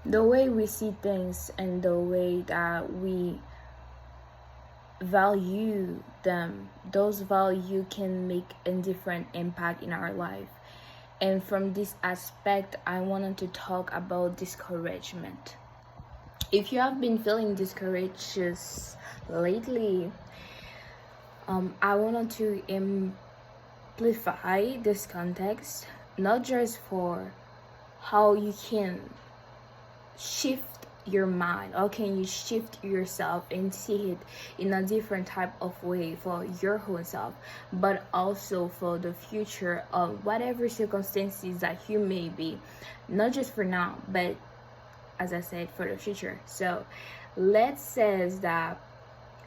the way we see things and the way that we value them, those value can make a different impact in our life. And from this aspect, I wanted to talk about discouragement. If you have been feeling discouraged lately, I wanted to amplify this context, not just for how you can shift your mind, how can you shift yourself and see it in a different type of way for your own self, but also for the future of whatever circumstances that you may be, not just for now, but as I said, for the future. So let's say that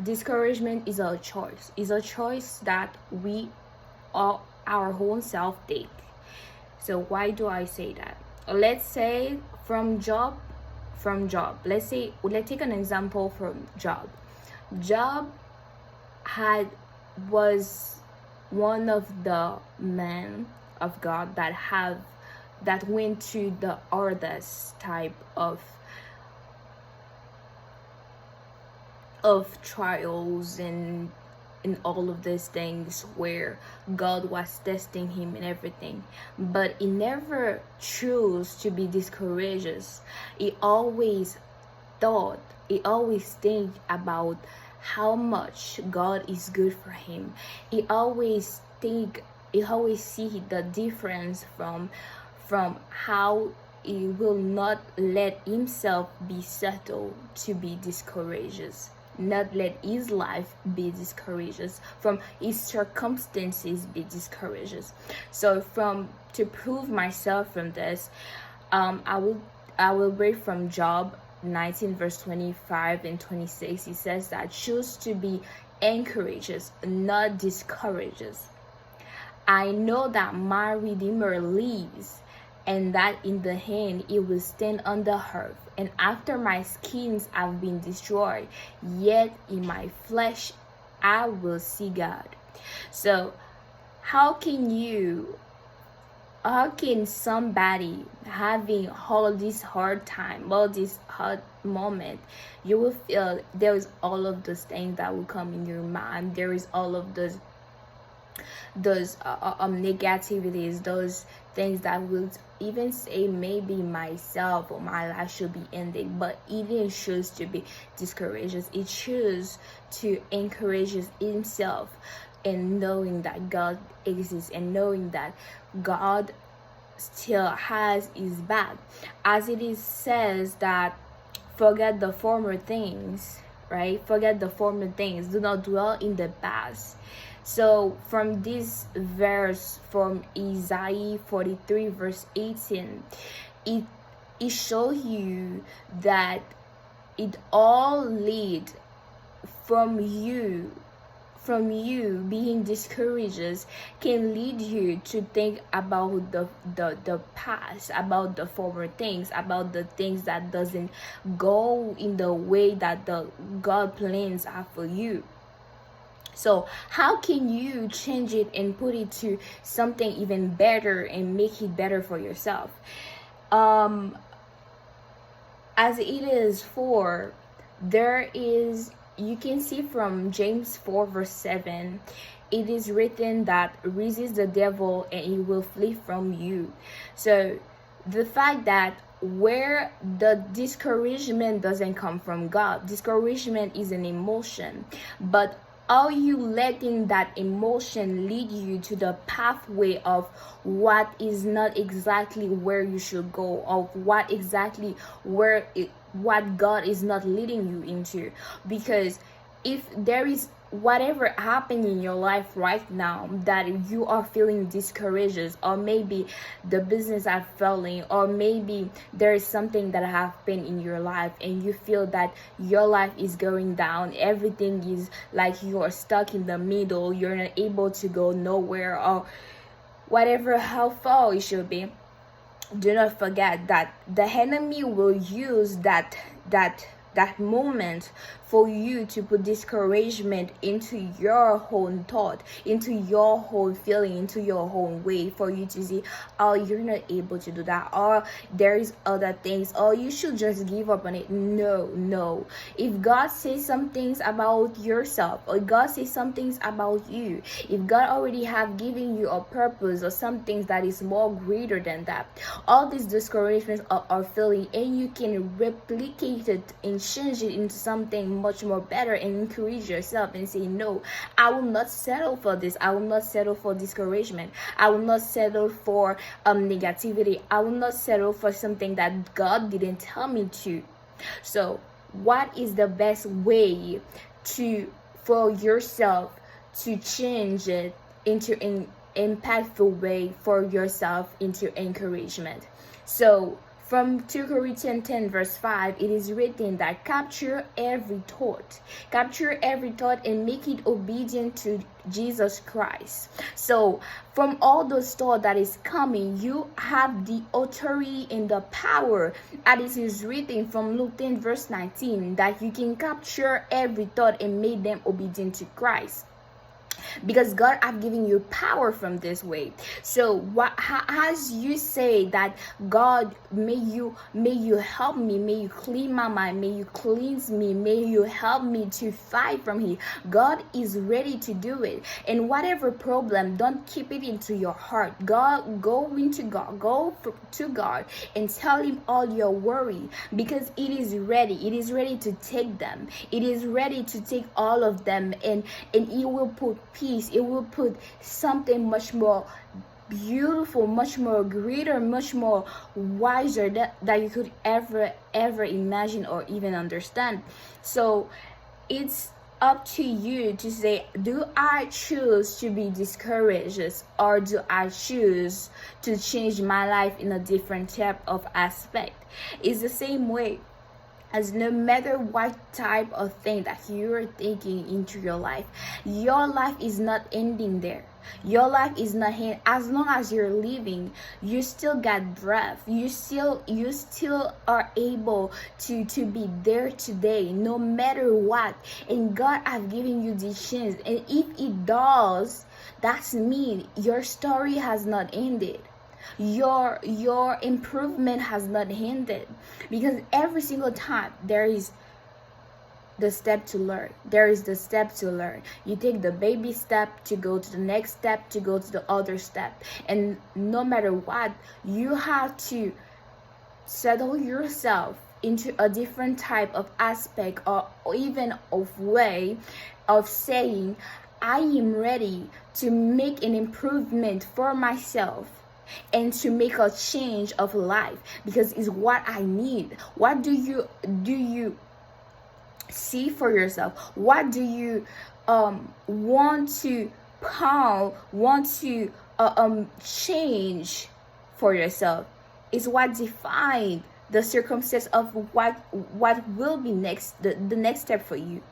discouragement is a choice that we all our own self take. So why do I say that? Let's say let's take an example from Job was one of the men of God that went to the hardest type of trials and all of these things where God was testing him and everything. But he never chose to be discouraged. He always think about how much God is good for him. He always see the difference from how he will not let himself be settled to be discouraged, not let his life be discouraged, from his circumstances be discouraged. So to prove myself from this, I will read from Job 19 verse 25 and 26. It says that choose to be encouraged, not discouraged. I know that my Redeemer lives, and that in the end he will stand on the earth. And after my skins have been destroyed, yet in my flesh I will see God. So how can somebody having all of this hard time, all this hard moment, you will feel there is all of those things that will come in your mind, there is all of those negativities, those things that will even say maybe myself or my life should be ending, but he didn't choose to be discouraged. He chose to encourage himself, and knowing that God exists and knowing that God still has his back, as it is says that forget the former things, right? Forget the former things, do not dwell in the past. So from this verse from Isaiah 43 verse 18, it shows you that it all lead from you being discouraged can lead you to think about the past, about the former things, about the things that doesn't go in the way that the God plans are for you. So how can you change it and put it to something even better and make it better for yourself? As it is for, you can see from James 4 verse 7, it is written that resist the devil and he will flee from you. So the fact that where the discouragement doesn't come from God, discouragement is an emotion, but are you letting that emotion lead you to the pathway of what is not exactly where you should go, of what God is not leading you into? Because if there is whatever happened in your life right now that you are feeling discouraged, or maybe the business are failing, or maybe there is something that happened in your life and you feel that your life is going down, everything is like you are stuck in the middle, you're not able to go nowhere, or whatever, how far it should be, do not forget that the enemy will use that that moment for you to put discouragement into your own thought, into your own feeling, into your own way, for you to see, oh, you're not able to do that, or there is other things, or you should just give up on it. No. If God says some things about yourself, or God says some things about you, if God already have given you a purpose or some things that is more greater than that, all these discouragements are feeling, and you can replicate it and change it into something much more better, and encourage yourself and say, no, I will not settle for this. I will not settle for discouragement. I will not settle for negativity. I will not settle for something that God didn't tell me to. So what is the best way for yourself to change it into an impactful way for yourself, into encouragement? So from 2 Corinthians 10 verse 5, it is written that capture every thought and make it obedient to Jesus Christ. So from all those thoughts that is coming, you have the authority and the power, as it is written from Luke 10 verse 19, that you can capture every thought and make them obedient to Christ, because God have given you power from this way. So as you say that, God, may you help me, may you clean my mind, may you cleanse me, may you help me to fight from here. God is ready to do it. And whatever problem, don't keep it into your heart. Go to God and tell him all your worry, because it is ready to take them. It is ready to take all of them, and it will put peace. It will put something much more beautiful, much more greater, much more wiser that you could ever imagine or even understand. So it's up to you to say, do I choose to be discouraged, or do I choose to change my life in a different type of aspect? It's the same way as no matter what type of thing that you're taking into your life is not ending there. Your life is not ending. As long as you're living, you still got breath. You still are able to be there today, no matter what. And God has given you the chance. And if it does, that's mean your story has not ended. Your improvement has not ended, because every single time there is the step to learn. You take the baby step to go to the next step, to go to the other step, and no matter what, you have to settle yourself into a different type of aspect, or even of way of saying, I am ready to make an improvement for myself and to make a change of life, because it's what I need. What do you see for yourself? What do you want to change for yourself? Is what defines the circumstance of what will be next, the next step for you.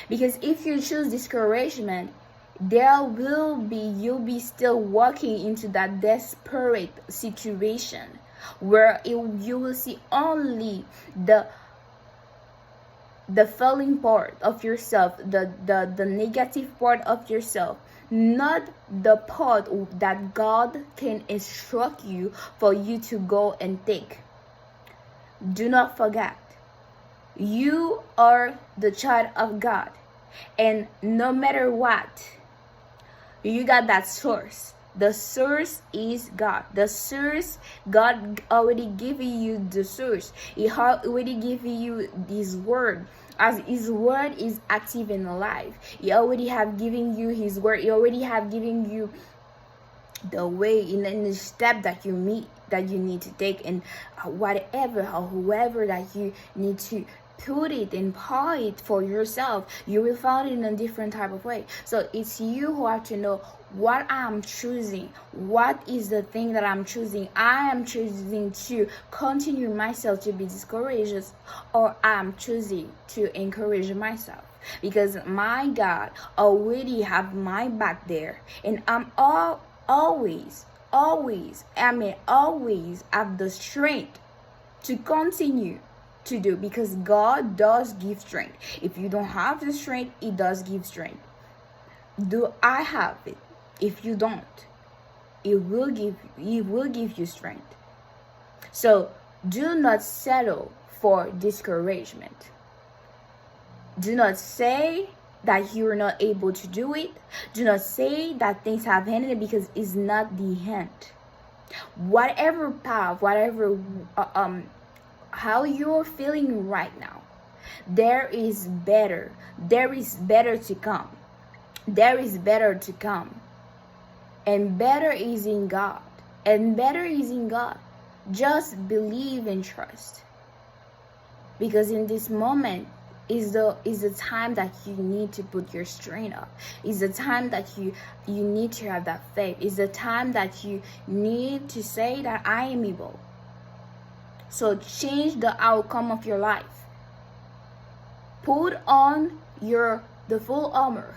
Because if you choose discouragement, you'll be still walking into that desperate situation where you will see only the failing part of yourself, the negative part of yourself, not the part that God can instruct you for you to go and take. Do not forget, you are the child of God, and no matter what, you got that source. The source is God. The source, God already giving you the source. He already giving you His word. As His word is active and alive, He already have given you His word. He already have given you the way in the step that you need to take, and whatever or whoever that you need to put it and pour it for yourself, you will find it in a different type of way. So it's you who have to know what I'm choosing. What is the thing that I'm choosing? I am choosing to continue myself to be discouraged, or I'm choosing to encourage myself, because my God already have my back there, and I'm always have the strength to continue to do, because God does give strength. If you don't have the strength, He does give strength. Do I have it? If you don't, He will give you strength. So do not settle for discouragement. Do not say that you are not able to do it. Do not say that things have ended, because it's not the end. Whatever path, whatever how you're feeling right now, there is better. There is better to come. There is better to come. And better is in God. And better is in God. Just believe and trust. Because in this moment is the time that you need to put your strength up. Is the time that you need to have that faith. Is the time that you need to say that I am able. So change the outcome of your life. Put on the full armor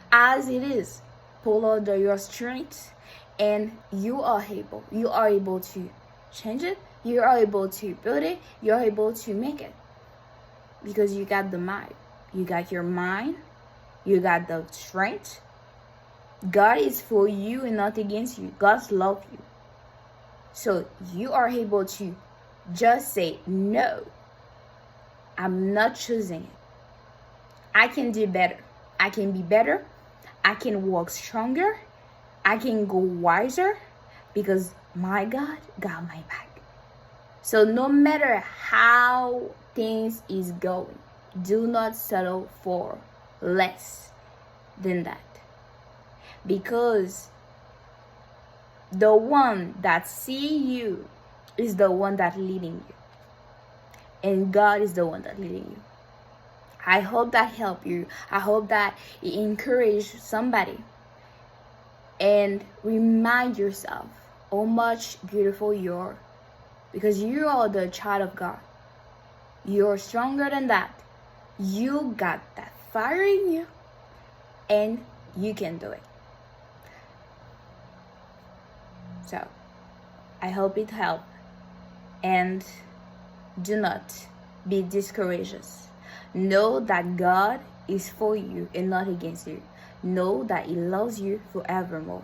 as it is. Pull out your strength, and you are able. You are able to change it. You are able to build it. You are able to make it. Because you got the mind. You got your mind. You got the strength. God is for you and not against you. God's love you. So you are able to just say, no, I'm not choosing it. I can do better. I can be better. I can walk stronger. I can go wiser, because my God got my back. So no matter how things is going, do not settle for less than that. Because the one that see you is the one that leading you. And God is the one that leading you. I hope that helped you. I hope that it encouraged somebody. And remind yourself how much beautiful you are. Because you are the child of God. You're stronger than that. You got that fire in you. And you can do it. So, I hope it helped. And do not be discouraged. Know that God is for you and not against you. Know that He loves you forevermore.